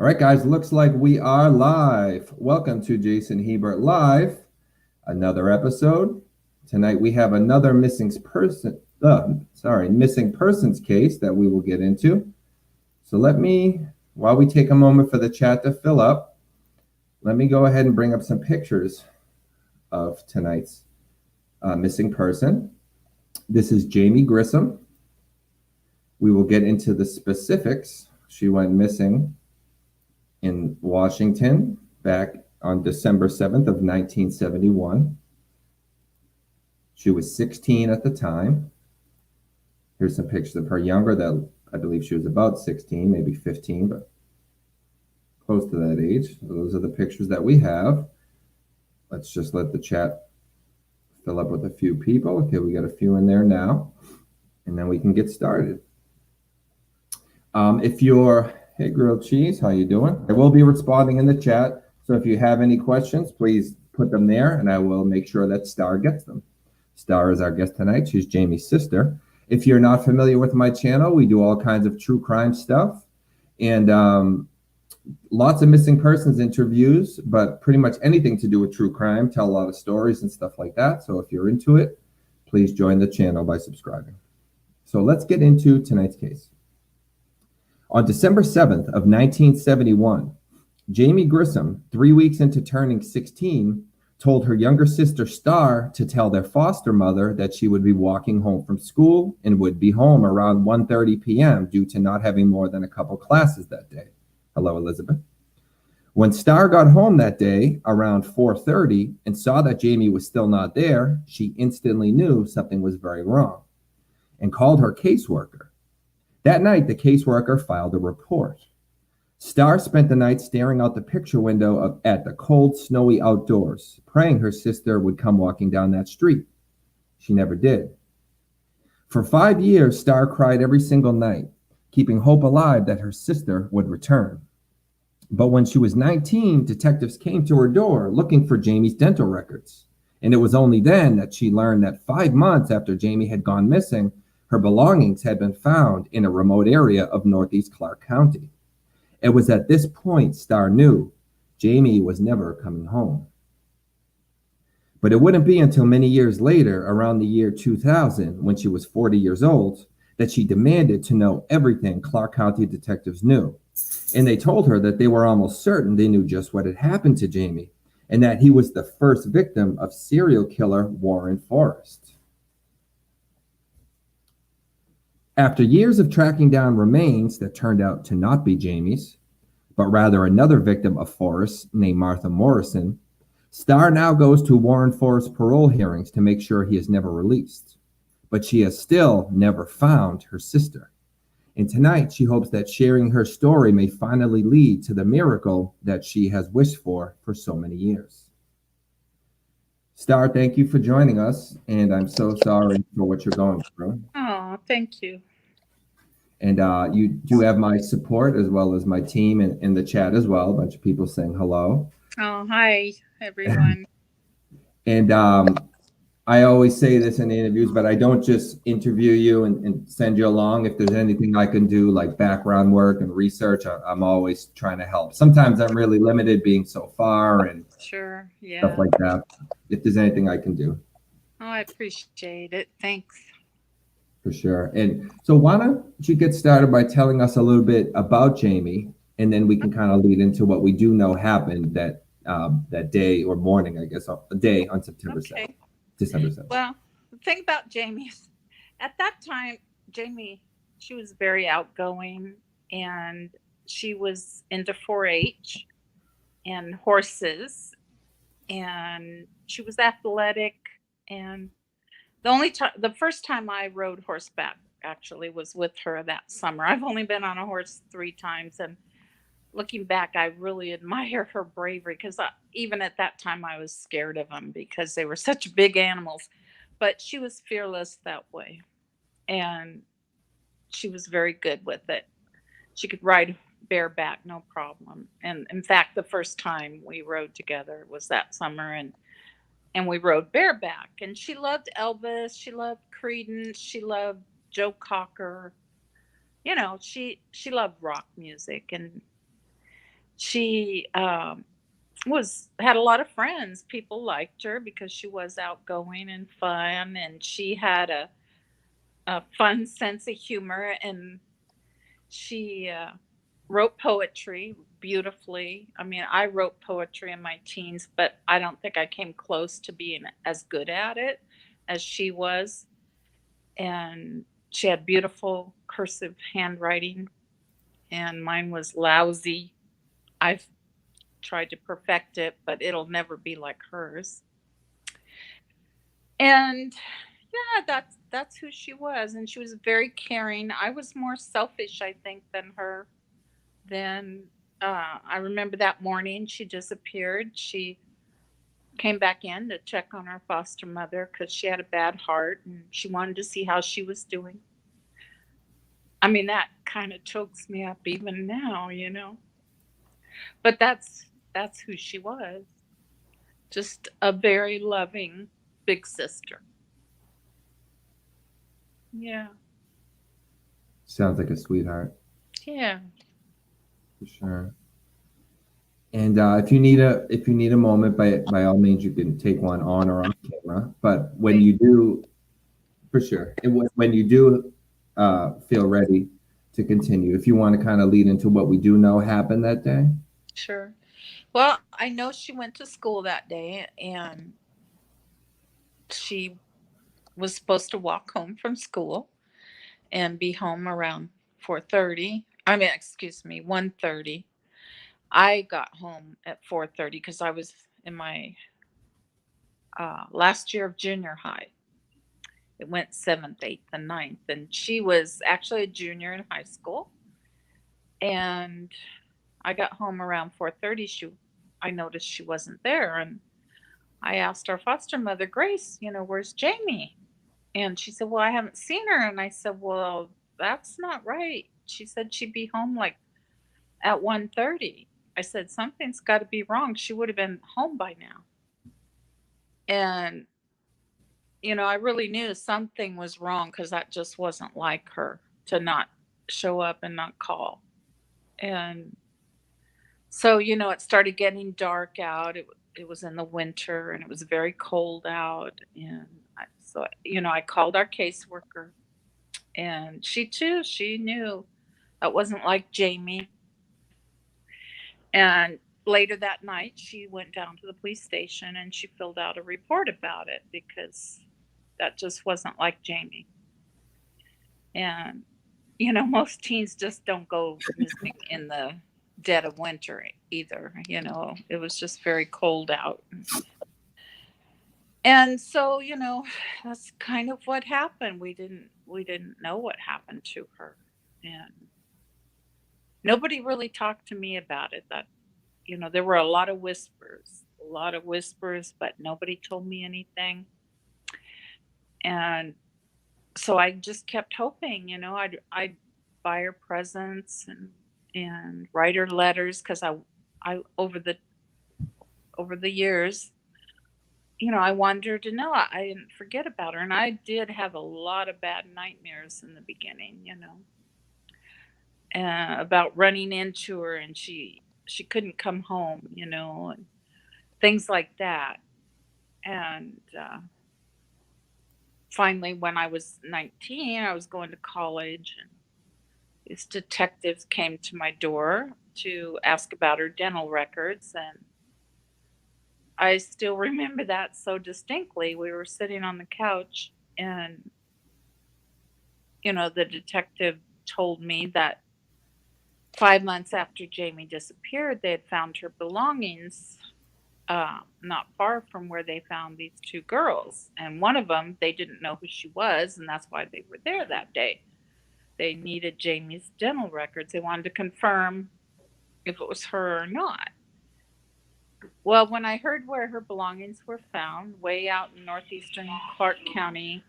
All right, guys, looks like we are live. Welcome to Jason Hebert Live, another episode. Tonight we have another missing persons case that we will get into. So while we take a moment for the chat to fill up, let me go ahead and bring up some pictures of tonight's missing person. This is Jamie Grissim. We will get into the specifics. She went missing in Washington back on December 7th of 1971. She was 16 at the time. Here's some pictures of her younger that I believe she was about 16, maybe 15, but close to that age. So those are the pictures that we have. Let's just let the chat fill up with a few people. Okay, we got a few in there now, and then we can get started. Hey, Grilled Cheese, how you doing? I will be responding in the chat, so if you have any questions, please put them there, and I will make sure that Starr gets them. Starr is our guest tonight. She's Jamie's sister. If you're not familiar with my channel, we do all kinds of true crime stuff, and lots of missing persons interviews, but pretty much anything to do with true crime, tell a lot of stories and stuff like that. So if you're into it, please join the channel by subscribing. So let's get into tonight's case. On December 7th of 1971, Jamie Grissim, 3 weeks into turning 16, told her younger sister Starr to tell their foster mother that she would be walking home from school and would be home around 1:30 p.m. due to not having more than a couple classes that day. Hello, Elizabeth. When Starr got home that day around 4:30 and saw that Jamie was still not there, she instantly knew something was very wrong and called her caseworker. That night, the caseworker filed a report. Starr spent the night staring out the picture window at the cold, snowy outdoors, praying her sister would come walking down that street. She never did. For 5 years, Starr cried every single night, keeping hope alive that her sister would return. But when she was 19, detectives came to her door looking for Jamie's dental records. And it was only then that she learned that 5 months after Jamie had gone missing, her belongings had been found in a remote area of northeast Clark County. It was at this point Starr knew Jamie was never coming home. But it wouldn't be until many years later, around the year 2000, when she was 40 years old, that she demanded to know everything Clark County detectives knew. And they told her that they were almost certain they knew just what had happened to Jamie, and that he was the first victim of serial killer Warren Forrest. After years of tracking down remains that turned out to not be Jamie's, but rather another victim of Forrest named Martha Morrison, Starr now goes to Warren Forrest's parole hearings to make sure he is never released. But she has still never found her sister. And tonight, she hopes that sharing her story may finally lead to the miracle that she has wished for so many years. Starr, thank you for joining us, and I'm so sorry for what you're going through. Oh, thank you. And you do have my support as well as my team in the chat as well. A bunch of people saying hello. Oh, hi, everyone. And I always say this in the interviews, but I don't just interview you and send you along. If there's anything I can do, like background work and research, I'm always trying to help. Sometimes I'm really limited being so far and Sure, stuff yeah. like that. If there's anything I can do. Oh, I appreciate it. Thanks. For sure. And so why don't you get started by telling us a little bit about Jamie, and then we can kind of lead into what we do know happened that day or morning, I guess, a day on September 7th, Okay. December 7th. Well, the thing about Jamie is at that time, Jamie, she was very outgoing and she was into 4-H and horses and she was athletic. And the first time I rode horseback actually was with her that summer. I've only been on a horse 3 times, and looking back, I really admire her bravery because even at that time, I was scared of them because they were such big animals. But she was fearless that way, and she was very good with it. She could ride bareback, no problem. And in fact, the first time we rode together was that summer, and we rode bareback. And she loved Elvis, she loved Creedence, she loved Joe Cocker. You know, she loved rock music, and She was had a lot of friends. People liked her because she was outgoing and fun, and she had a fun sense of humor, and she wrote poetry beautifully. I mean, I wrote poetry in my teens, but I don't think I came close to being as good at it as she was. And she had beautiful cursive handwriting, and mine was lousy. I've tried to perfect it, but it'll never be like hers. And yeah, that's who she was, and she was very caring. I was more selfish, I think, than her. Then I remember that morning she disappeared. She came back in to check on our foster mother because she had a bad heart and she wanted to see how she was doing. I mean, that kind of chokes me up even now, you know. But that's who she was. Just a very loving big sister. Yeah. Sounds like a sweetheart Yeah. for sure. And if you need a moment, by all means, you can take one on or off camera. But when Thank you do, for sure, and when you do feel ready to continue, if you want to kind of lead into what we do know happened that day. Sure. Well, I know she went to school that day and she was supposed to walk home from school and be home around 4:30. I mean, excuse me, 1:30. I got home at 4:30 cuz I was in my last year of junior high. It went 7th, 8th, and ninth, and she was actually a junior in high school. And I got home around 4:30. I noticed she wasn't there, and I asked our foster mother, Grace, where's Jamie? And she said, well, I haven't seen her. And I said, well, that's not right. She said she'd be home like at 1:30. I said, something's got to be wrong. She would have been home by now. And, I really knew something was wrong because that just wasn't like her to not show up and not call. And so, it started getting dark out. It was in the winter and it was very cold out. And I called our caseworker, and she knew that wasn't like Jamie. And later that night, she went down to the police station and she filled out a report about it because that just wasn't like Jamie. And, most teens just don't go missing in the dead of winter either. It was just very cold out. And so, that's kind of what happened. We didn't know what happened to her. And nobody really talked to me about it. That there were a lot of whispers, but nobody told me anything. And so I just kept hoping, I'd buy her presents and write her letters because I over the years, I wanted her to know I didn't forget about her. And I did have a lot of bad nightmares in the beginning, about running into her and she couldn't come home, and things like that. And finally, when I was 19, I was going to college, and these detectives came to my door to ask about her dental records. And I still remember that so distinctly. We were sitting on the couch, and, the detective told me that 5 months after Jamie disappeared, they had found her belongings not far from where they found these two girls. And one of them, they didn't know who she was, and that's why they were there that day. They needed Jamie's dental records. They wanted to confirm if it was her or not. Well, when I heard where her belongings were found, way out in northeastern Clark County,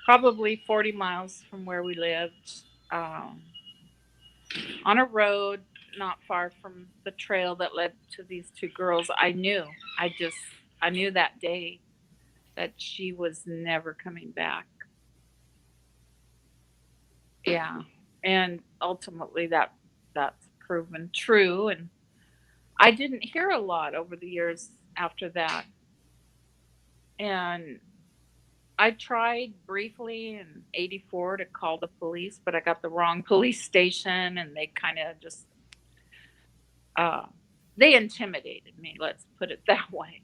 probably 40 miles from where we lived, um, on a road not far from the trail that led to these two girls, I just, I knew that day that she was never coming back. Yeah. And ultimately that's proven true. And I didn't hear a lot over the years after that. And I tried briefly in '84 to call the police, but I got the wrong police station, and they kind of just uh, they intimidated me. Let's put it that way.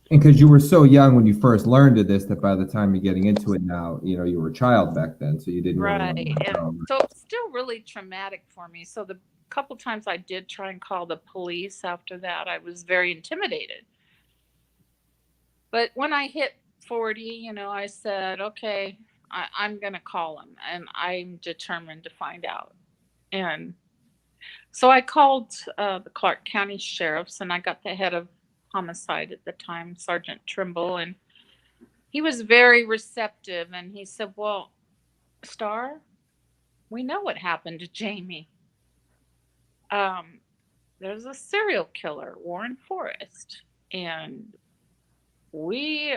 And because you were so young when you first learned of this, that by the time you're getting into it now, you were a child back then, so you didn't really Right. And know. so it's still really traumatic for me. So the couple times I did try and call the police after that, I was very intimidated. But when I hit 40, I said, okay, I'm going to call him, and I'm determined to find out. And so I called the Clark County Sheriff's, and I got the head of homicide at the time, Sergeant Trimble, and he was very receptive. And he said, well, Starr, we know what happened to Jamie. Um, there's a serial killer, Warren Forrest, and we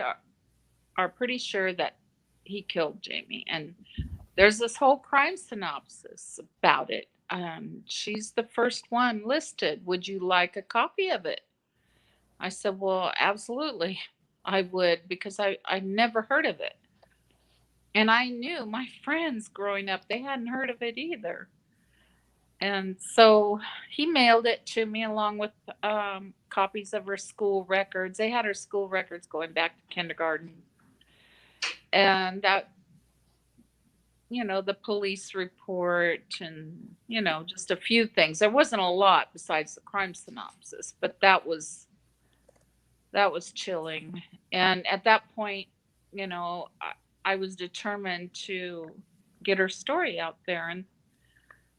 are pretty sure that he killed Jamie. And there's this whole crime synopsis about it. She's the first one listed. Would you like a copy of it? I said, well, absolutely. I would, because I never heard of it. And I knew my friends growing up, they hadn't heard of it either. And so he mailed it to me along with copies of her school records. They had her school records going back to kindergarten. And that, the police report and, just a few things. There wasn't a lot besides the crime synopsis, but that was chilling. And at that point, I was determined to get her story out there. And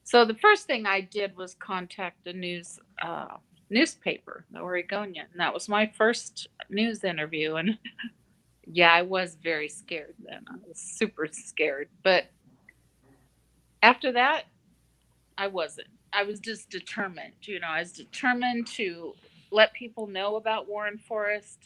so the first thing I did was contact the newspaper, the Oregonian. And that was my first news interview. And yeah, I was very scared then. I was super scared. But after that, I wasn't. I was just determined. I was determined to let people know about Warren Forrest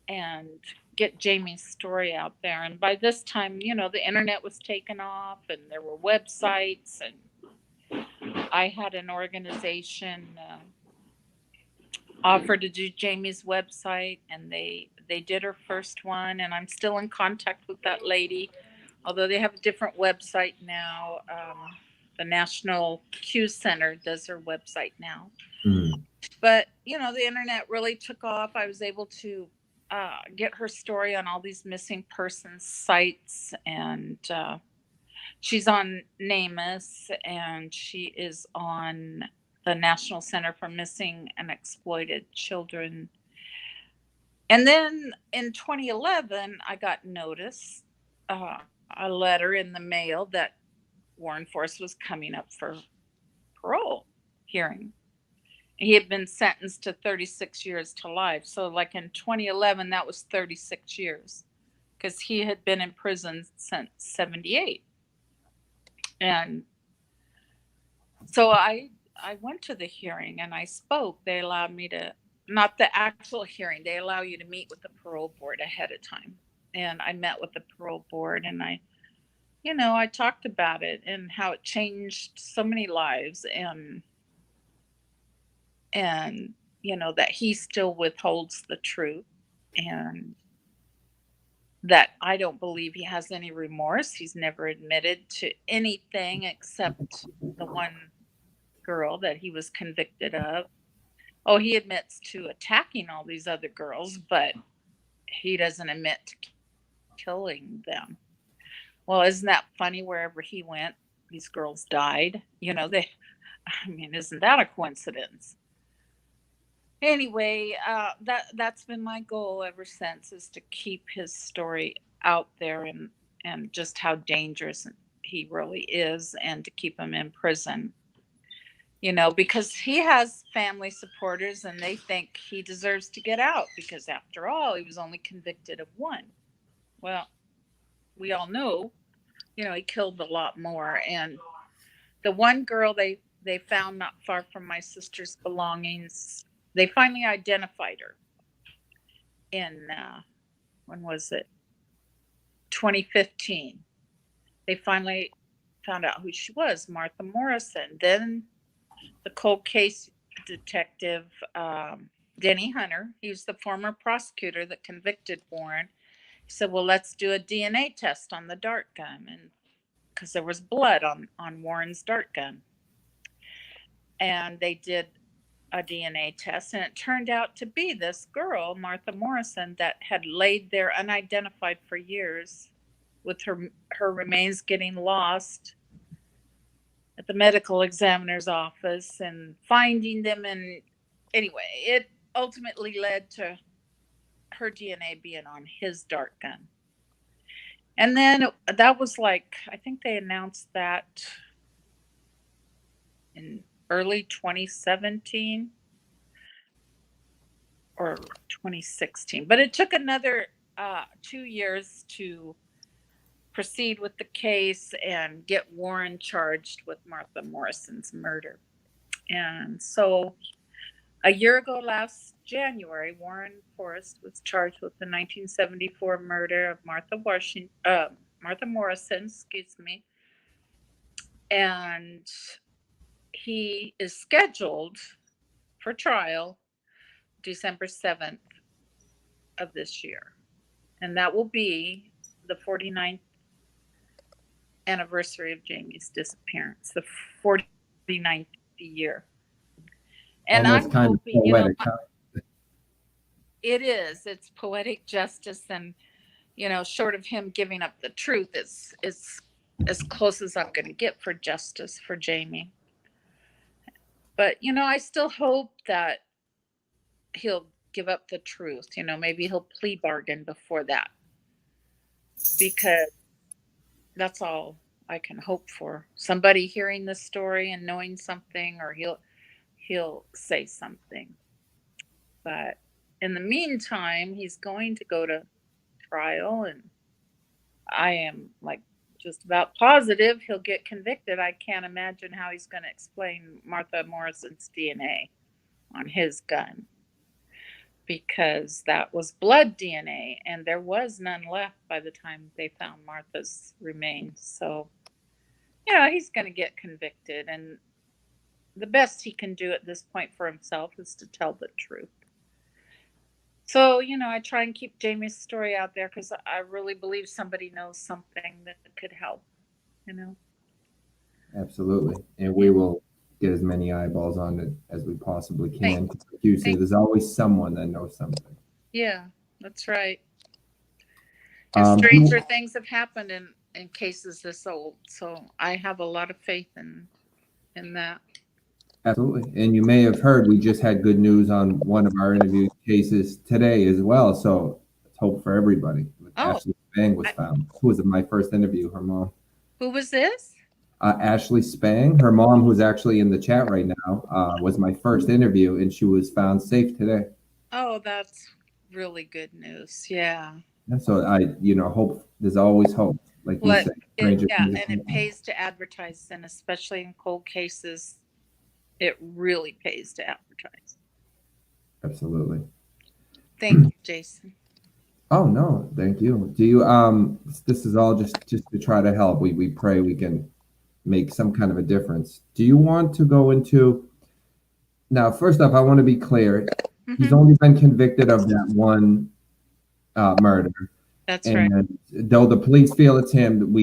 and get Jamie's story out there. And by this time, the internet was taken off and there were websites. And I had an organization offered to do Jamie's website, and they did her first one. And I'm still in contact with that lady, although they have a different website now. The National Q Center does her website now. Mm. But the internet really took off. I was able to get her story on all these missing persons sites, and she's on NamUs, and she is on the National Center for Missing and Exploited Children. And then in 2011, I got notice, a letter in the mail that Warren Forrest was coming up for parole hearing. He had been sentenced to 36 years to life. So, like in 2011, that was 36 years because he had been in prison since 78. And so I went to the hearing and I spoke. They allowed me to, not the actual hearing, they allow you to meet with the parole board ahead of time. And I met with the parole board, and I talked about it and how it changed so many lives, and that he still withholds the truth, and that I don't believe he has any remorse. He's never admitted to anything except the one girl that he was convicted of. Oh, he admits to attacking all these other girls, but he doesn't admit to killing them. Well, isn't that funny? Wherever he went, these girls died. Isn't that a coincidence? Anyway, that's been my goal ever since, is to keep his story out there, and just how dangerous he really is, and to keep him in prison. Because he has family supporters, and they think he deserves to get out because, after all, he was only convicted of one. Well, we all know, he killed a lot more. And the one girl they found not far from my sister's belongings, they finally identified her in when was it? 2015. They finally found out who she was, Martha Morrison. Then the cold case detective, Denny Hunter, he's the former prosecutor that convicted Warren. He said, well, let's do a DNA test on the dart gun. And because there was blood on Warren's dart gun. And they did a DNA test, and it turned out to be this girl, Martha Morrison, that had laid there unidentified for years with her remains getting lost at the medical examiner's office and finding them. And anyway, it ultimately led to her DNA being on his dart gun. And then that was like, I think they announced that in early 2017 or 2016. But it took another 2 years to proceed with the case and get Warren charged with Martha Morrison's murder. And so a year ago, last January, Warren Forrest was charged with the 1974 murder of Martha Morrison, and he is scheduled for trial December 7th of this year. And that will be the 49th anniversary of Jamie's disappearance, the 49th year. And Almost I'm kind hoping, of poetic, huh? it's poetic justice. And, short of him giving up the truth, it's as close as I'm going to get for justice for Jamie. But, I still hope that he'll give up the truth. Maybe he'll plea bargain before that, because that's all I can hope for. Somebody hearing the story and knowing something, or he'll say something. But in the meantime, he's going to go to trial, and I am like just about positive he'll get convicted. I can't imagine how he's going to explain Martha Morrison's DNA on his gun, because that was blood DNA, and there was none left by the time they found Martha's remains. So, he's going to get convicted, and the best he can do at this point for himself is to tell the truth. So, I try and keep Jamie's story out there because I really believe somebody knows something that could help, Absolutely. And we will get as many eyeballs on it as we possibly can. Like you say, there's always someone that knows something. Yeah, that's right. And stranger things have happened in cases this old. So I have a lot of faith in that. Absolutely. And you may have heard we just had good news on one of our interview cases today as well. So let's hope for everybody. Ashley Spang was found. Who was my first interview? Her mom. Who was this? Ashley Spang. Her mom, who's actually in the chat right now, was my first interview, and she was found safe today. Oh, that's really good news. Yeah. And so I, hope. There's always hope, like you say. And it pays to advertise, and especially in cold cases, it really pays to advertise. Absolutely. Thank you, Jason. Oh no, thank you. Do you this is all just to try to help. We pray we can make some kind of a difference. Do you want to go into now? First off, I want to be clear. Mm-hmm. He's only been convicted of that one murder. That's right. And though the police feel it's him,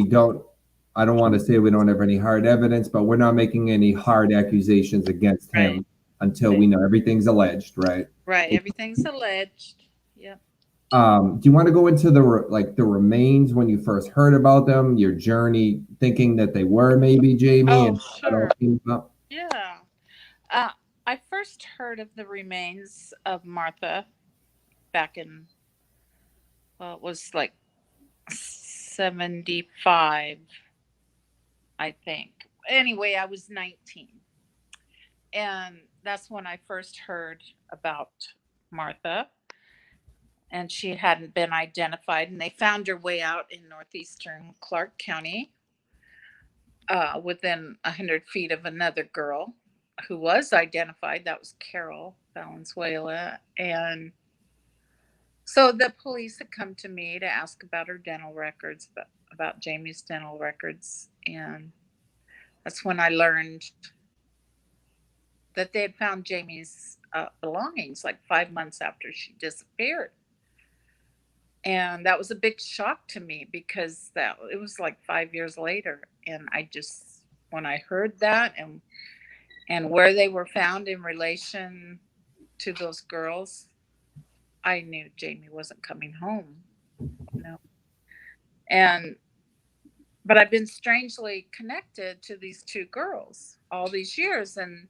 I don't want to say we don't have any hard evidence, but we're not making any hard accusations against him until we know everything's alleged, right? Right. Everything's alleged. Yeah. Do you want to go into the remains when you first heard about them, your journey thinking that they were maybe Jamie? Oh, and sure. Yeah. I first heard of the remains of Martha back in, it was like 75, I think. Anyway, I was 19. And that's when I first heard about Martha. And she hadn't been identified. And they found her way out in northeastern Clark County, within 100 feet of another girl who was identified. That was Carol Valenzuela. And so the police had come to me to ask about her dental records, about Jamie's dental records. And that's when I learned that they had found Jamie's belongings like 5 months after she disappeared. And that was a big shock to me because that it was like 5 years later. And I just, when I heard that and where they were found in relation to those girls, I knew Jamie wasn't coming home, you know. And but I've been strangely connected to these two girls all these years. And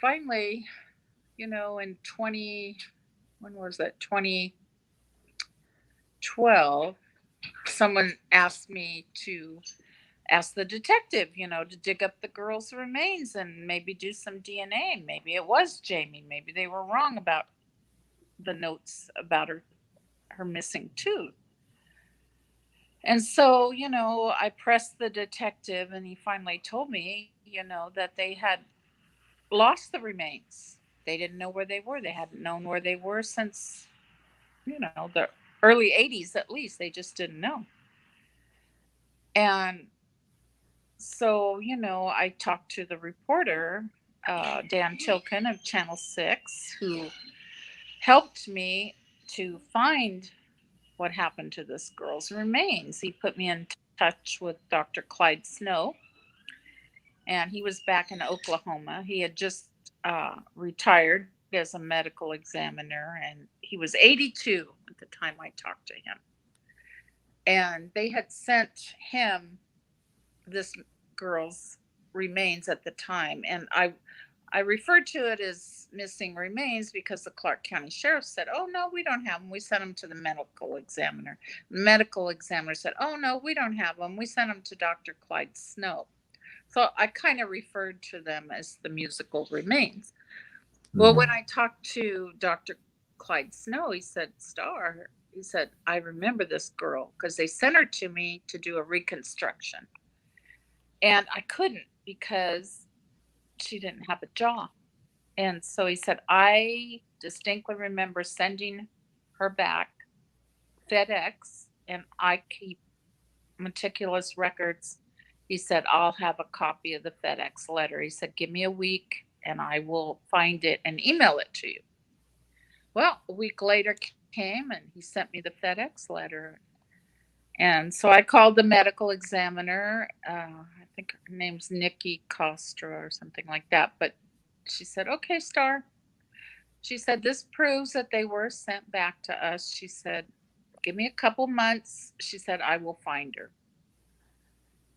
finally, in 20, when was that? 2012, someone asked me to ask the detective, to dig up the girl's remains and maybe do some DNA. Maybe it was Jamie. Maybe they were wrong about the notes about her missing tooth. And so, I pressed the detective and he finally told me, that they had lost the remains. They didn't know where they were. They hadn't known where they were since, the early 80s at least. They just didn't know. And so, I talked to the reporter, Dan Tilkin of Channel 6, who helped me to find what happened to this girl's remains. He put me in touch with Dr. Clyde Snow, and he was back in Oklahoma. He had just retired as a medical examiner, and he was 82 at the time I talked to him. And they had sent him this girl's remains at the time, and I referred to it as missing remains because the Clark County Sheriff said, "Oh no, we don't have them. We sent them to the medical examiner." The medical examiner said, "Oh no, we don't have them. We sent them to Dr. Clyde Snow." So I kind of referred to them as the musical remains. Well, when I talked to Dr. Clyde Snow, he said, "Starr," he said, "I remember this girl because they sent her to me to do a reconstruction. And I couldn't because she didn't have a jaw." And so he said, "I distinctly remember sending her back FedEx, and I keep meticulous records." He said, "I'll have a copy of the FedEx letter." He said, "Give me a week and I will find it and email it to you." Well, a week later came and he sent me the FedEx letter. And so I called the medical examiner. I think her name's Nikki Costra or something like that. But she said, "Okay, Starr." She said, "This proves that they were sent back to us." She said, "Give me a couple months." She said, "I will find her."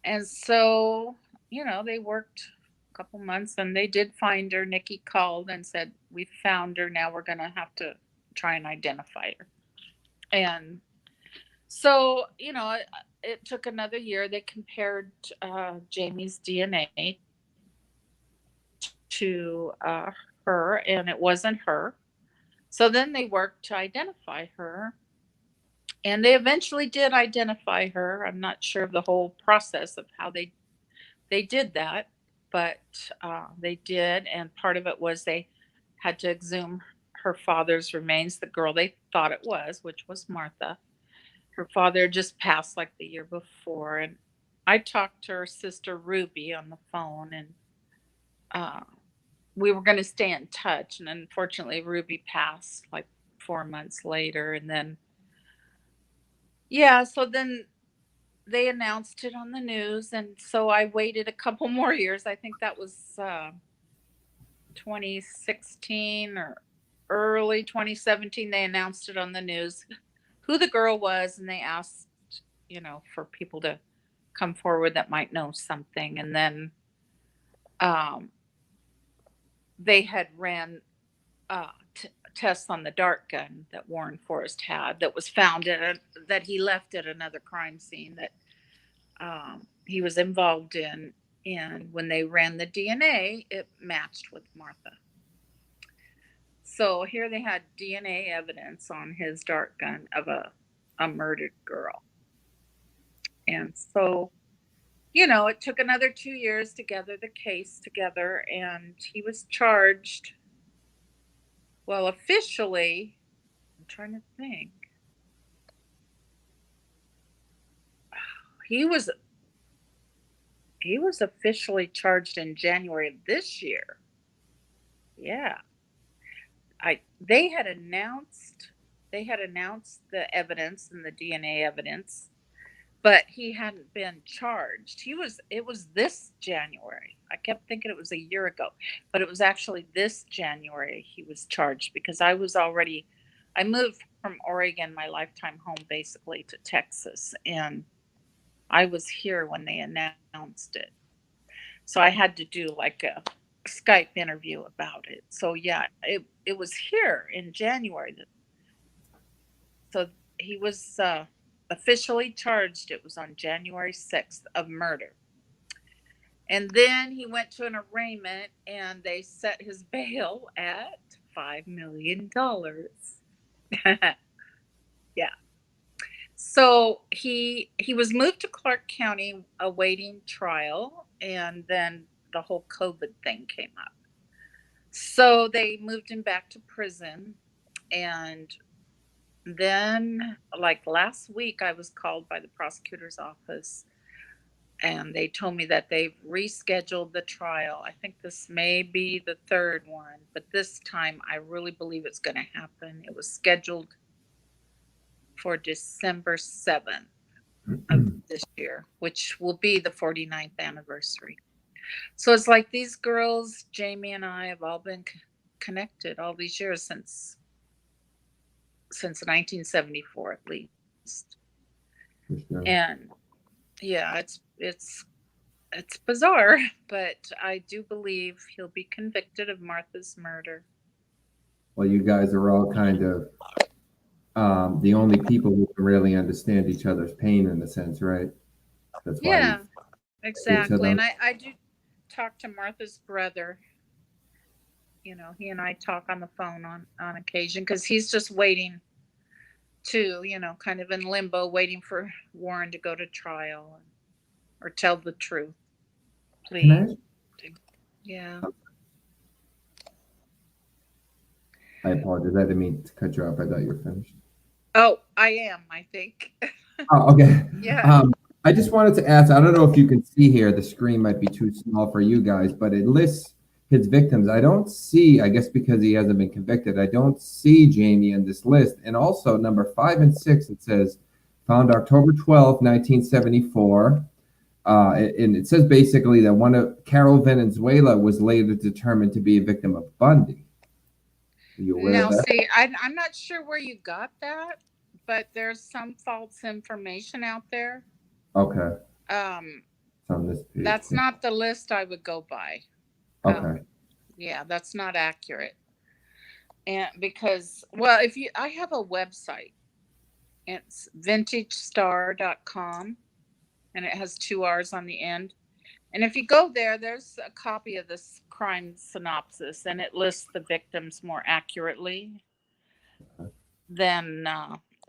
And so, they worked a couple months and they did find her. Nikki called and said, "We found her. Now we're going to have to try and identify her." And so, it took another year. They compared Jamie's DNA to her, and it wasn't her. So then they worked to identify her, and they eventually did identify her. I'm not sure of the whole process of how they did that, but they did, and part of it was they had to exhume her father's remains, the girl they thought it was, which was Martha. Her father just passed like the year before, and I talked to her sister Ruby on the phone, and uh, we were going to stay in touch. And unfortunately, Ruby passed like 4 months later, and then yeah, so then they announced it on the news, and so I waited a couple more years. I think that was 2016 or early 2017. They announced it on the news who the girl was, and they asked, for people to come forward that might know something. And then um, they had ran tests on the dart gun that Warren Forrest had that was found that he left at another crime scene that he was involved in. And when they ran the DNA, it matched with Martha. So here they had DNA evidence on his dart gun of a murdered girl. And so, it took another 2 years to gather the case together, and he was charged. Well, officially, I'm trying to think. He was he was officially charged in January of this year. Yeah. They had announced the evidence and the DNA evidence, but he hadn't been charged. It was this January. I kept thinking it was a year ago, but it was actually this January he was charged because I moved from Oregon, my lifetime home, basically to Texas, and I was here when they announced it. So I had to do like a Skype interview about it. So yeah, it was here in January. So he was officially charged. It was on January 6th of murder. And then he went to an arraignment and they set his bail at $5 million. Yeah. So he was moved to Clark County awaiting trial, and then the whole COVID thing came up. So they moved him back to prison, and then like last week I was called by the prosecutor's office and they told me that they've rescheduled the trial. I think this may be the third one, but this time I really believe it's going to happen. It was scheduled for December 7th of this year, which will be the 49th anniversary. So it's like these girls, Jamie and I, have all been connected all these years since 1974 at least. Sure. And yeah, it's bizarre, but I do believe he'll be convicted of Martha's murder. Well, you guys are all kind of the only people who can really understand each other's pain in a sense, right? That's why you Yeah, get to exactly. them. And I do talk to Martha's brother. He and I talk on the phone on occasion because he's just waiting to, kind of in limbo, waiting for Warren to go to trial or tell the truth. Can I? Please. Yeah. I apologize. I didn't mean to cut you off. I thought you were finished. Oh, I am, I think. Oh, okay. Yeah. I just wanted to ask. I don't know if you can see here. The screen might be too small for you guys, but it lists his victims. I don't see. I guess because he hasn't been convicted, I don't see Jamie in this list. And also number 5 and 6, it says found October 12th, 1974. And it says basically that one of Carol Venezuela was later determined to be a victim of Bundy. Are you aware Now, of that? see, I'm not sure where you got that, but there's some false information out there. Okay. Um, It's on this page. that's not the list I would go by. Okay. Yeah, that's not accurate. And because, well, I have a website. It's vintagestar.com and it has two R's on the end. And if you go there, there's a copy of this crime synopsis and it lists the victims more accurately than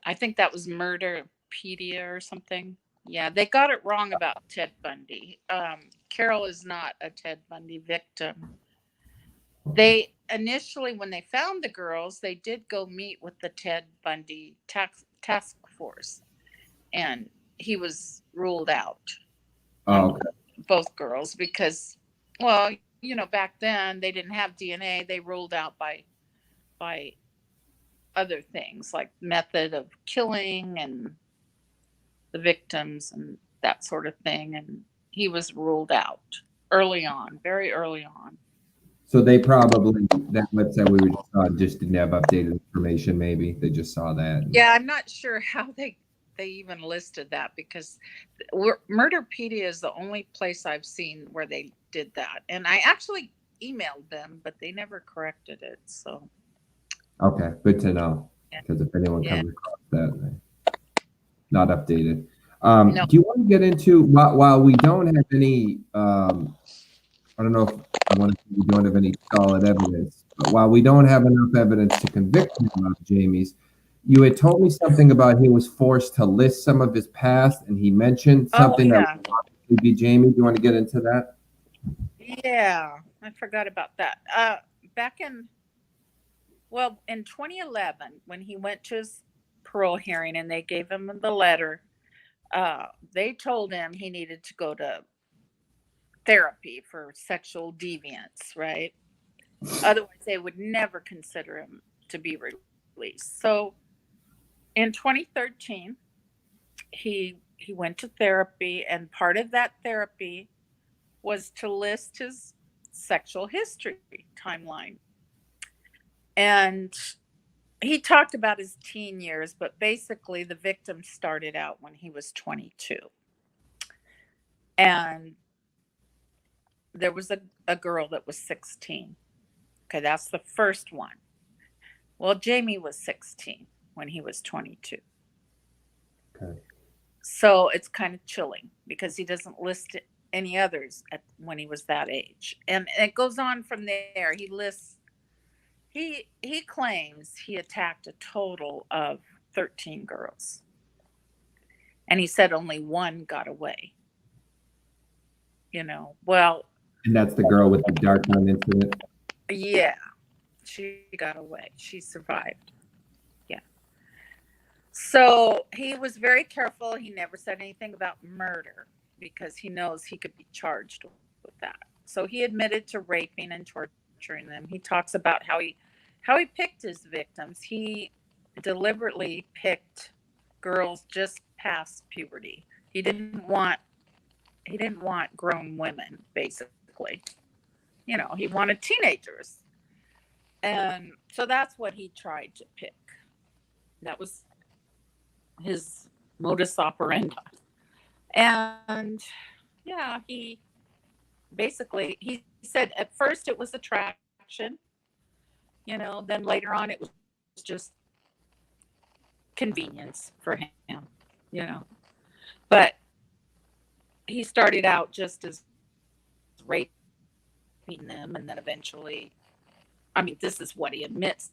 I think that was Murderpedia or something. Yeah, they got it wrong about Ted Bundy. Carol is not a Ted Bundy victim. They initially, when they found the girls, they did go meet with the Ted Bundy task force, and he was ruled out Oh, on okay. both girls because, well, back then they didn't have DNA. They ruled out by other things like method of killing and the victims and that sort of thing. And he was ruled out early on, very early on. So they probably that website we just saw just didn't have updated information. Maybe they just saw that. Yeah, I'm not sure how they even listed that because Murderpedia is the only place I've seen where they did that. And I actually emailed them, but they never corrected it. So Okay, good to know. yeah. Because if anyone Yeah. comes across that, not updated. No. Do you want to get into while we don't have any? I don't know if we don't have any solid evidence, but while we don't have enough evidence to convict him of Jamie's, you had told me something about he was forced to list some of his past, and he mentioned something that would possibly be Jamie. Do you want to get into that? Yeah, I forgot about that. Back in 2011, when he went to his parole hearing and they gave him the letter, they told him he needed to go to therapy for sexual deviance, right? Otherwise, they would never consider him to be released. So in 2013, he went to therapy, and part of that therapy was to list his sexual history timeline. And he talked about his teen years, but basically the victim started out when he was 22. And there was a girl that was 16. Okay, that's the first one. Well, Jamie was 16 when he was 22. Okay. So it's kind of chilling because he doesn't list any others when he was that age. And it goes on from there. He claims he attacked a total of 13 girls. And he said only one got away. Well, And that's the girl with the dark gun incident. yeah, she got away. She survived. Yeah. So he was very careful. He never said anything about murder because he knows he could be charged with that. So he admitted to raping and torturing them. He talks about how he picked his victims. He deliberately picked girls just past puberty. He didn't want grown women, basically. He wanted teenagers. And so that's what he tried to pick. That was his modus operandi. And yeah, he said at first it was attraction, then later on it was just convenience for him, But he started out just as raping them, and then eventually, this is what he admits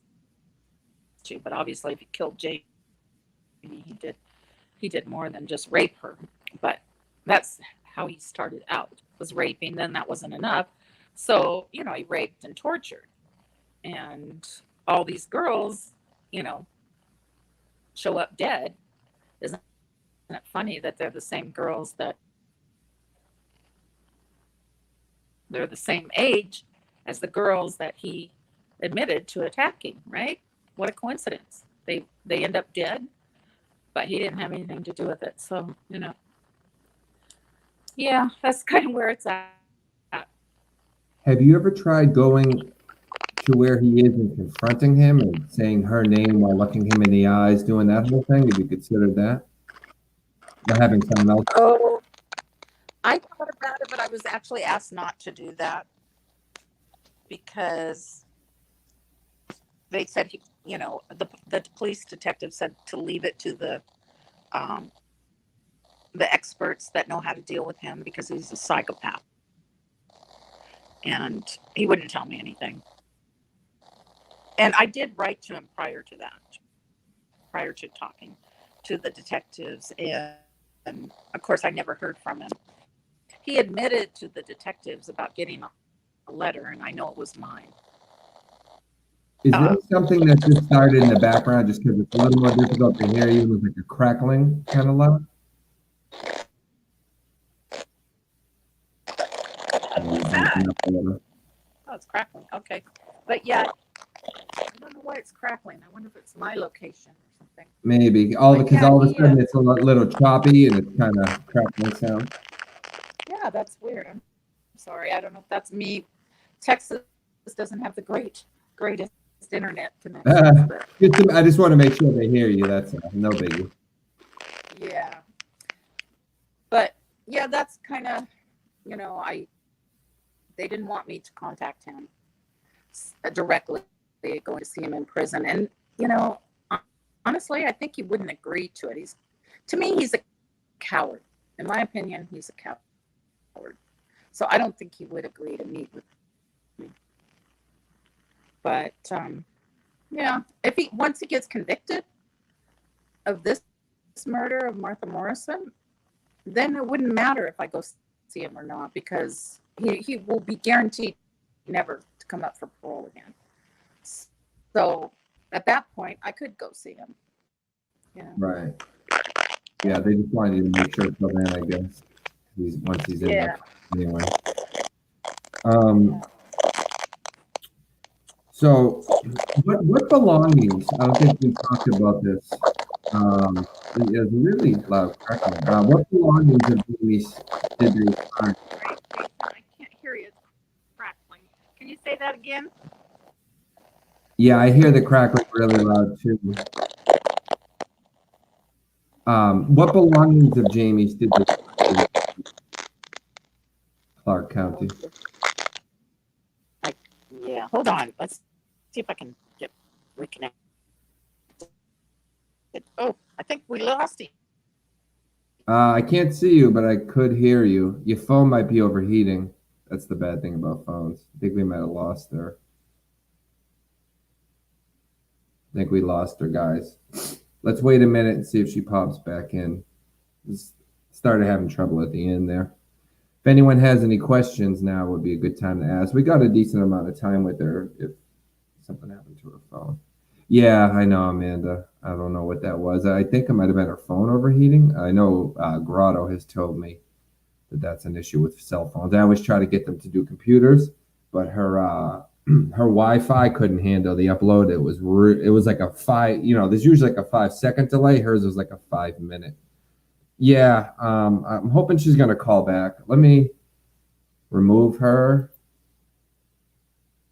to, but obviously if he killed Jamie, he did more than just rape her. But that's how he started out, was raping. Then that wasn't enough, so he raped and tortured, and all these girls show up dead. Isn't it funny that they're the same girls that they're the same age as the girls that he admitted to attacking, right? What a coincidence. They end up dead, but he didn't have anything to do with it. So, yeah, that's kind of where it's at. Have you ever tried going to where he is and confronting him and saying her name while looking him in the eyes, doing that whole thing? Have you considered that? Or having someone else? Oh, I thought about it, but I was actually asked not to do that because they said the police detective said to leave it to the experts that know how to deal with him because he's a psychopath, and he wouldn't tell me anything. And I did write to him prior to talking to the detectives, and of course I never heard from him. He admitted to the detectives about getting a letter, and I know it was mine. Is there something that just started in the background just because it's a little more difficult to hear you? It was like a crackling kind of loud. Oh, it's crackling. Okay. But yeah, I don't know why it's crackling. I wonder if it's my location or something. Maybe. Because all of a sudden it's a little choppy and it's kind of crackling sound. Yeah, that's weird. I'm sorry. I don't know if that's me. Texas doesn't have the greatest internet connection. I just want to make sure they hear you. That's no biggie. Yeah. But yeah, that's kind of, they didn't want me to contact him directly, going to see him in prison. And, honestly, I think he wouldn't agree to it. To me, he's a coward. In my opinion, he's a coward. So I don't think he would agree to meet with me. But, yeah, once he gets convicted of this murder of Martha Morrison, then it wouldn't matter if I go see him or not, because he will be guaranteed never to come up for parole again. So at that point, I could go see him. Right. Yeah, they just wanted you to make sure till then, I guess. Once he's in there anyway. So, what belongings? I don't think we talked about this. It's really loud crackling. What belongings of Jamie's did they find? Right, Jason, I can't hear you. It's crackling. Can you say that again? Yeah, I hear the crackling really loud too. What belongings of Jamie's did they find in Clark Oh, County? I, yeah. Hold on. Let's see if I can get reconnected. Oh, I think we lost him. I can't see you, but I could hear you. Your phone might be overheating. That's the bad thing about phones. I think we might have lost her. I think we lost her, guys. Let's wait a minute and see if she pops back in. Just started having trouble at the end there. If anyone has any questions, now would be a good time to ask. We got a decent amount of time with her if something happened to her phone. Yeah, I know, Amanda. I don't know what that was. I think it might have been her phone overheating. I know Grotto has told me that that's an issue with cell phones. I always try to get them to do computers, but her her Wi-Fi couldn't handle the upload. It was like a five. There's usually like a 5 second delay. Hers was like a 5 minute. Yeah, I'm hoping she's gonna call back. Let me remove her,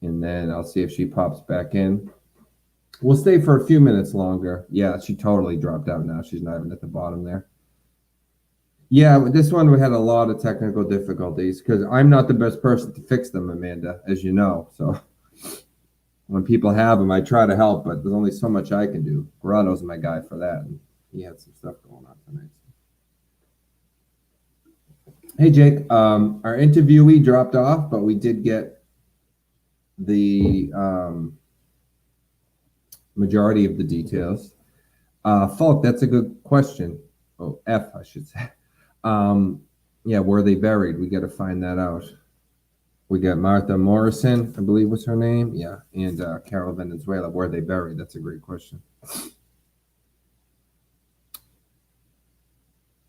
and then I'll see if she pops back in. We'll stay for a few minutes longer. Yeah, she totally dropped out now. She's not even at the bottom there. Yeah, this one we had a lot of technical difficulties because I'm not the best person to fix them, Amanda, as you know. So when people have them, I try to help, but there's only so much I can do. Grotto's my guy for that, and he had some stuff going on tonight. Hey, Jake, our interviewee dropped off, but we did get the majority of the details. Falk, that's a good question. Oh, F, I should say. Yeah, where are they buried? We got to find that out. We got Martha Morrison, I believe was her name. Yeah, and Carol Venezuela. Where are they buried? That's a great question.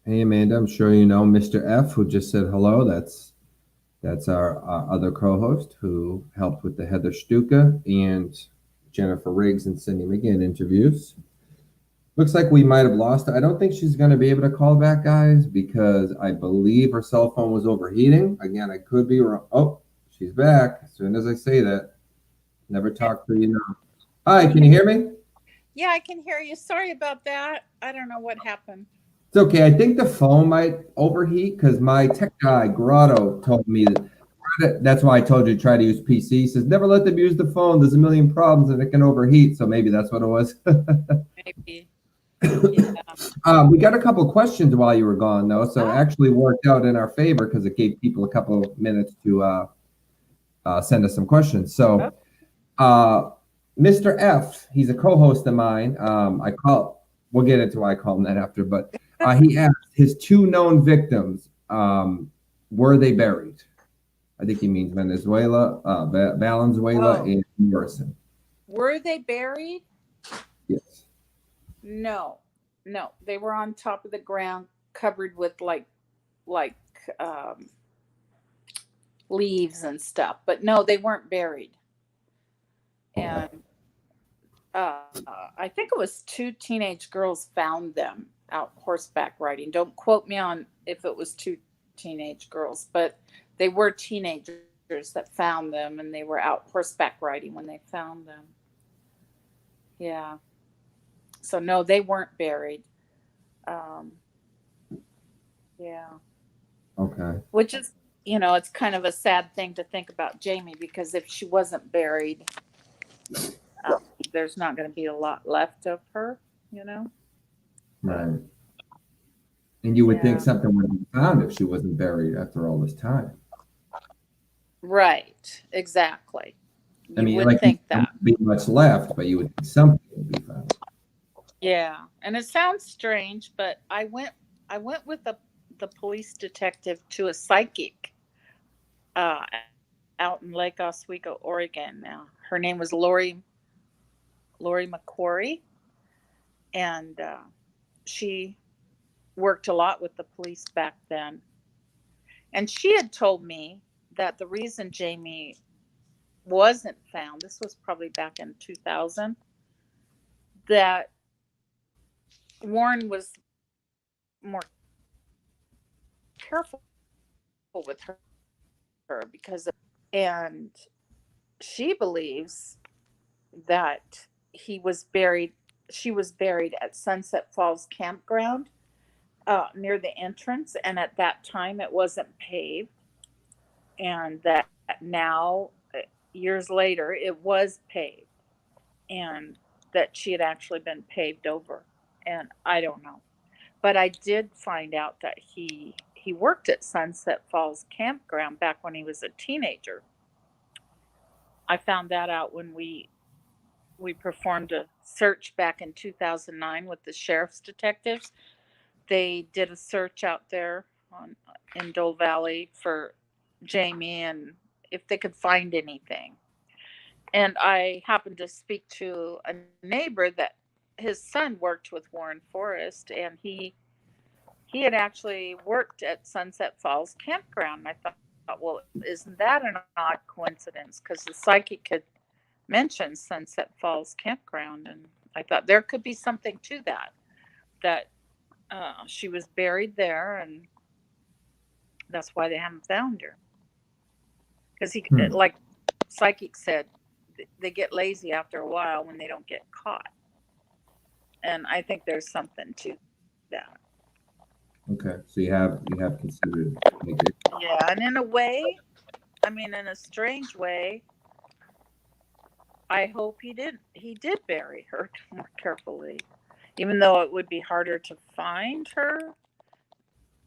Hey, Amanda, I'm sure you know Mr. F, who just said hello. That's our other co-host who helped with the Heather Stuka and Jennifer Riggs and Cindy McGinn interviews. Looks like we might have lost her. I don't think she's going to be able to call back, guys, because I believe her cell phone was overheating. Again, I could be wrong. Oh, she's back. As soon as I say that, never talk to you now. Hi, can you hear me? Yeah, I can hear you. Sorry about that. I don't know what happened. It's okay. I think the phone might overheat because my tech guy, Grotto, told me that's why I told you to try to use PC. He says, never let them use the phone. There's a million problems and it can overheat. So maybe that's what it was. Maybe. Yeah. We got a couple questions while you were gone, though. So it Oh, actually worked out in our favor because it gave people a couple of minutes to send us some questions. So Mr. F, he's a co-host of mine. We'll get into why I call him that after, but he asked his two known victims, were they buried? I think he means Venezuela, Valenzuela, oh, and Morrison. were they buried? Yes. No, no. They were on top of the ground, covered with like um, leaves and stuff. But no, they weren't buried. Okay. And uh, I think it was two teenage girls found them out horseback riding. Don't quote me on if it was two teenage girls, but they were teenagers that found them, and they were out horseback riding when they found them. Yeah. So no, they weren't buried. Um, yeah. Okay. Which is, it's kind of a sad thing to think about Jamie, because if she wasn't buried, um, there's not going to be a lot left of her, you know? But Right. And you would think yeah. something would be found if she wasn't buried after all this time. Right. Exactly. I You mean, would like you said, think there that. wouldn't be much left, but you would think something would be found. Yeah. And it sounds strange, but I went with the police detective to a psychic uh, out in Lake Oswego, Oregon. Now, her name was Lori McQuarrie, and she worked a lot with the police back then. And she had told me that the reason Jamie wasn't found, this was probably back in 2000, that Warren was more careful with her because of, and she believes that he was buried she was buried at Sunset Falls campground, near the entrance, and at that time it wasn't paved, and that now, years later, it was paved, and that she had actually been paved over, and I don't know. But I did find out that he worked at Sunset Falls campground back when he was a teenager. I found that out when we performed a search back in 2009 with the sheriff's detectives. They did a search out there on in Dole Valley for Jamie and if they could find anything. And I happened to speak to a neighbor that his son worked with Warren Forrest, and he had actually worked at Sunset Falls campground. And I thought, well, isn't that an odd coincidence? Because the psychic could mention Sunset Falls campground, and I thought there could be something to that. That she was buried there, and that's why they haven't found her. Because he, Hmm. like psychic said, they get lazy after a while when they don't get caught, and I think there's something to that. Okay, so you have considered like it. Yeah, and in a way, I mean, in a strange way, I hope he did bury her more carefully, even though it would be harder to find her.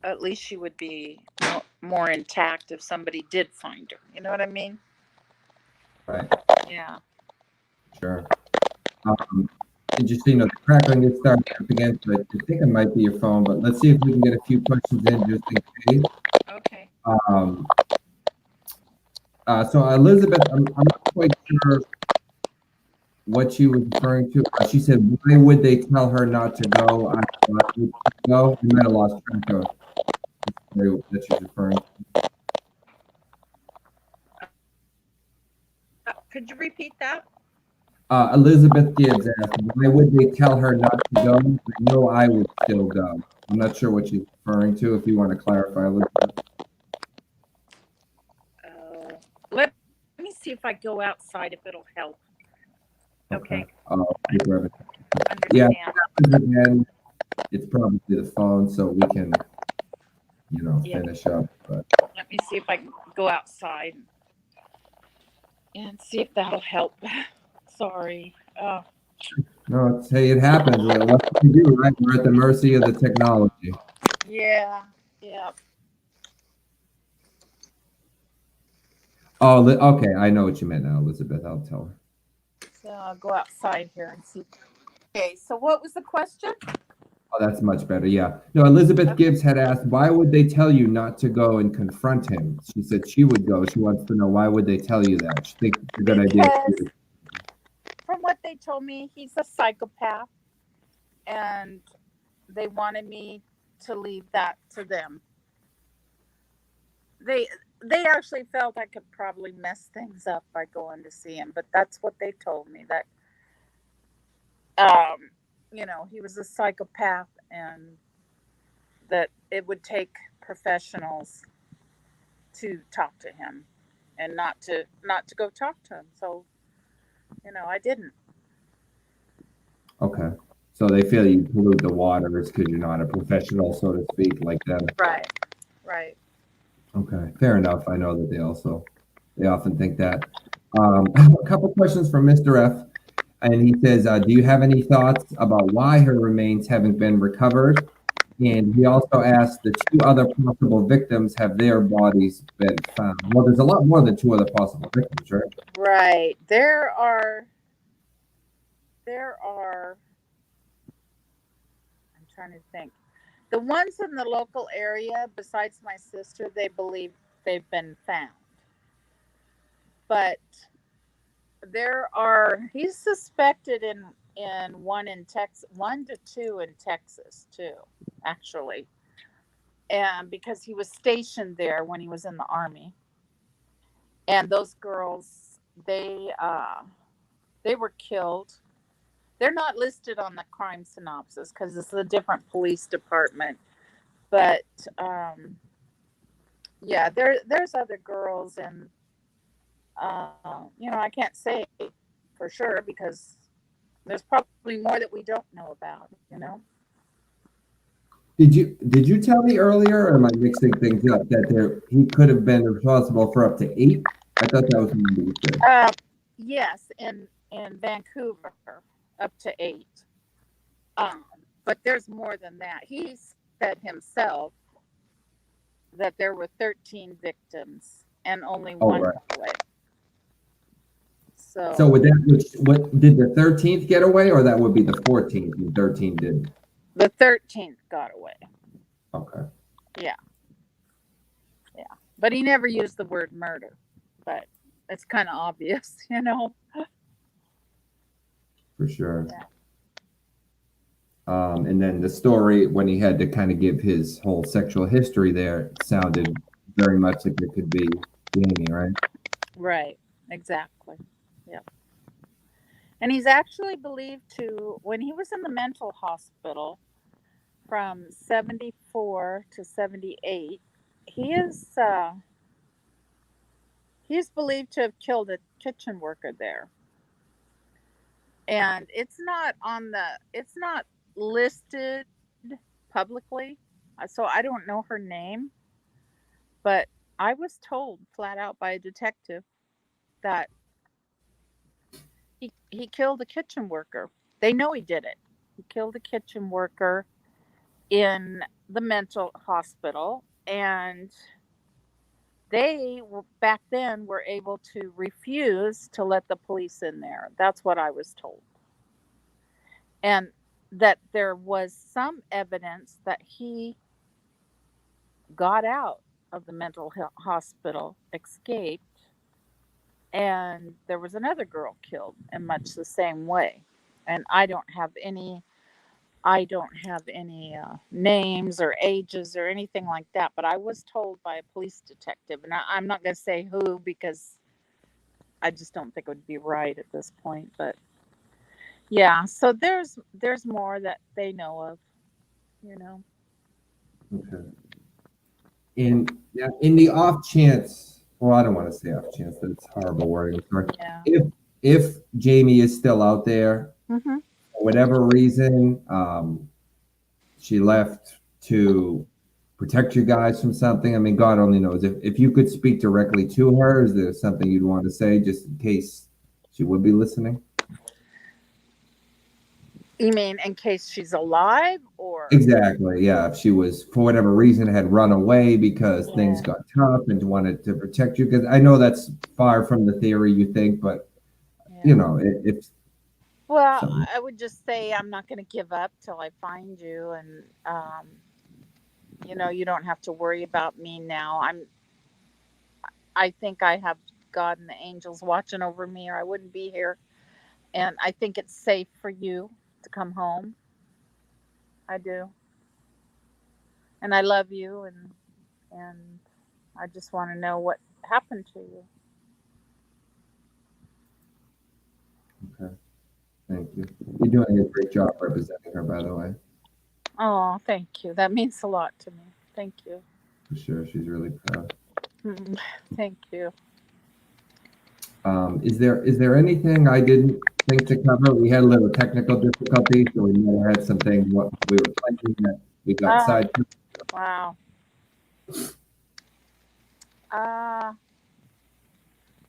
At least she would be more intact if somebody did find her. You know what I mean? Right, Yeah. sure. Um, and just so you know, the crackling is starting up again, so I think it might be your phone, but let's see if we can get a few questions in just in case. Okay. Um, so Elizabeth, I'm not quite sure what she was referring to. She said, "Why would they tell her not to go? I would go." You might have lost track of that she's referring to. Could you repeat that? Elizabeth Gibbs asked, "Why would they tell her not to go? I know I would still go." I'm not sure what she's referring to. If you want to clarify, Elizabeth. Let me see if I go outside if it'll help. Okay. Okay. Keep her. Yeah, if Understand. it happens again, it's probably the phone, so we can, Yeah. finish up. But Let me see if I can go outside and see if that'll help. Sorry. no, it's hey, it happens. What can you do, right? We're at the mercy of the technology. Yeah. Yeah. Oh, okay, I know what you meant now, Elizabeth. I'll tell her. So I'll go outside here and see. Okay. So what was the question? Oh, that's much better. Yeah. No, Elizabeth Okay. Gibbs had asked, why would they tell you not to go and confront him? She said she would go. She wants to know why would they tell you that? She thinks it's a good idea. Because from what they told me, he's a psychopath, and they wanted me to leave that to them. They they actually felt I could probably mess things up by going to see him, but that's what they told me, that um he was a psychopath, and that it would take professionals to talk to him, and not to go talk to him. So, I didn't. Okay. So they feel you pollute the waters because you're not a professional, so to speak, like them. Right. Right. Okay, fair enough. I know that they often think that. I have a couple questions from Mr. F. And he says, "Do you have any thoughts about why her remains haven't been recovered?" And he also asked, "The two other possible victims, have their bodies been found?" Well, there's a lot more than two other possible victims, right? Right. There are I'm trying to think. The ones in the local area, besides my sister, they believe they've been found. But he's suspected in one in Texas, one to two in Texas too, actually. And because he was stationed there when he was in the army. And those girls they were killed. They're not listed on the crime synopsis because it's a different police department. But yeah, there's other girls, and I can't say for sure because there's probably more that we don't know about. Did you tell me earlier, or am I mixing things up, that he could have been responsible for up to 8? I thought that was what you said. Yes, in Vancouver, up to 8. But there's more than that. He said himself that there were 13 victims and only one Right. got away. So would what did the 13th get away, or that would be the 14th and 13 didn't? The 13th got away. Okay. Yeah. But he never used the word murder. But it's kind of obvious, For sure. Yeah. And then the story, when he had to kind of give his whole sexual history there, sounded very much like it could be Jamie, right? Right. Exactly. Yep. And he's actually believed to, when he was in the mental hospital from 74 to 78, he's believed to have killed a kitchen worker there. And it's not listed publicly, so I don't know her name, but I was told flat out by a detective that he killed a kitchen worker. They know he did it. He killed a kitchen worker in the mental hospital, and they were back then were able to refuse to let the police in there. That's what I was told. And that there was some evidence that he got out of the mental hospital, escaped, and there was another girl killed in much the same way. And I don't have any names or ages or anything like that, but I was told by a police detective, and I'm not going to say who because I just don't think it would be right at this point. But yeah, so there's more that they know of. Okay. In the off chance, well, I don't want to say off chance, that's horrible wording. Sorry. Yeah. If Jamie is still out there, Mm-hmm. for whatever reason, she left to protect you guys from something. I mean, God only knows. If you could speak directly to her, is there something you'd want to say just in case she would be listening? You mean in case she's alive, or? Exactly. Yeah. If she was, for whatever reason, had run away because things got tough and wanted to protect you, because I know that's far from the theory you think, but if. Well, I would just say I'm not going to give up till I find you, and you don't have to worry about me now. I think I have God and the angels watching over me, or I wouldn't be here. And I think it's safe for you to come home. I do. And I love you, and I just want to know what happened to you. Okay. Thank you. You're doing a great job representing her, by the way. Oh, thank you. That means a lot to me. Thank you. For sure. She's really proud. Thank you. Is there anything I didn't think to cover? We had a little technical difficulty, so we might have had something what we were planning that we got sidetracked. Wow.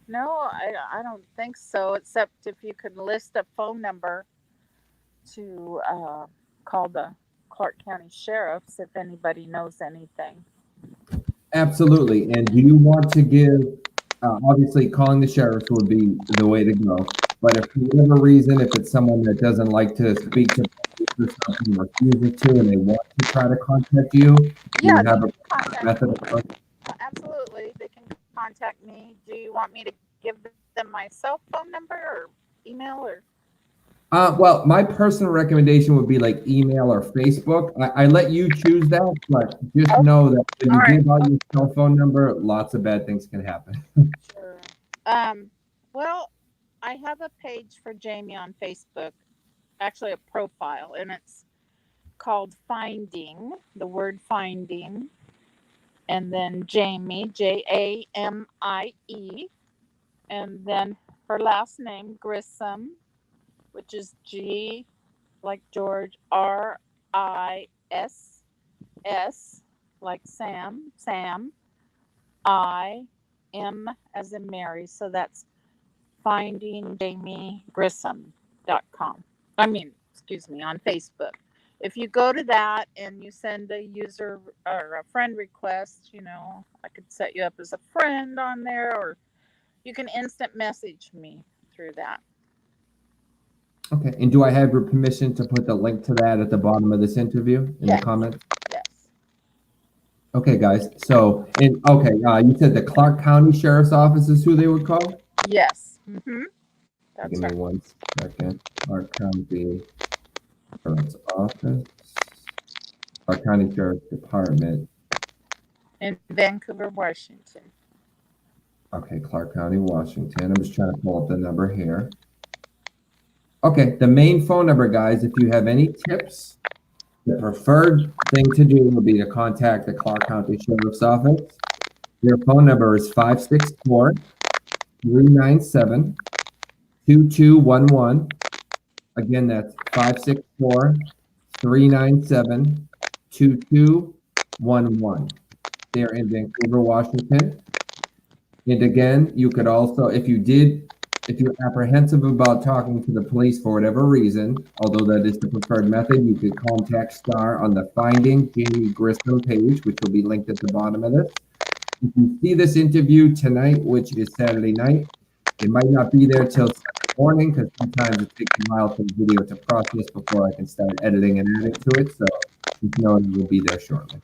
No, I don't think so, except if you could list a phone number to call the Clark County Sheriffs if anybody knows anything. Absolutely. And do you want to give, obviously calling the sheriffs would be the way to go, but if for whatever reason, if it's someone that doesn't like to speak to police or something, refuses to, and they want to try to contact you, Yeah, you have a method of contact? Absolutely. They can contact me. Do you want me to give them my cell phone number or email or? Well, my personal recommendation would be like email or Facebook. I let you choose that, but just know that when you give out your cell phone number, lots of bad things can happen. Sure. Well, I have a page for Jamie on Facebook, actually a profile, and it's called Finding, the word Finding, and then Jamie, Jamie, and then her last name, Grissom, which is G like George, Riss, like Sam, M as in Mary. So that's findingjamiegrissom.com. I mean, excuse me, on Facebook. If you go to that and you send a user or a friend request, I could set you up as a friend on there, or you can instant message me through that. Okay. And do I have your permission to put the link to that at the bottom of this interview in the comments? Yes. Okay, guys. So, you said the Clark County Sheriff's Office is who they would call? Yes. Mm-hmm. That's Give me right. 1 second. Clark County Sheriff's Office. Clark County Sheriff's Department. In Vancouver, Washington. Okay, Clark County, Washington. I'm just trying to pull up the number here. Okay, the main phone number, guys, if you have any tips, the preferred thing to do would be to contact the Clark County Sheriff's Office. Their phone number is 564-397-2211. Again, that's 564-397-2211. They're in Vancouver, Washington. And again, you could also, if you're apprehensive about talking to the police for whatever reason, although that is the preferred method, you could contact Starr on the Finding Jamie Grissom page, which will be linked at the bottom of this. If you see this interview tonight, which is Saturday night, it might not be there till Saturday morning because sometimes it takes a while for the video to process before I can start editing and adding to it. So just know it will be there shortly.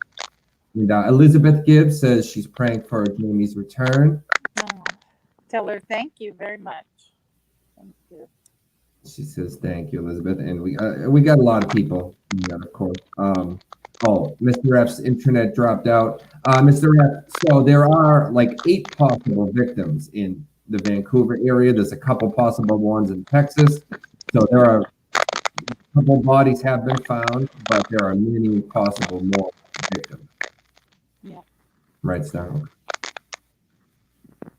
And Elizabeth Gibbs says she's praying for Jamie's return. Oh, tell her thank you very much. Thank you. She says thank you, Elizabeth. And we got a lot of people, of course. Mr. F's internet dropped out. Mr. F, so there are like 8 possible victims in the Vancouver area. There's a couple possible ones in Texas. So there are a couple bodies have been found, but there are many possible more victims. Yeah. Right, Starr?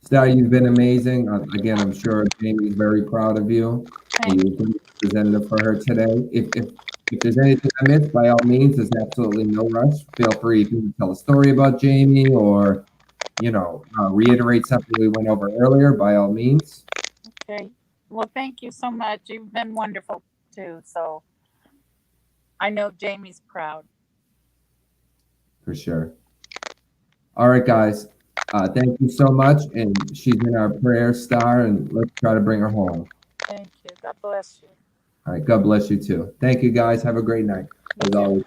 Starr, you've been amazing. Again, I'm sure Jamie's very proud of you. Thank You've been representative for her today. If there's anything I missed, by all means, there's absolutely no rush. Feel free to tell a story about Jamie or, reiterate something we went over earlier, by all means. Okay. Well, thank you so much. You've been wonderful too. So I know Jamie's proud. For sure. All right, guys. Thank you so much. And she's in our prayers, Starr, and let's try to bring her home. Thank you. God bless you. All right. God bless you too. Thank you, guys. Have a great night. As always.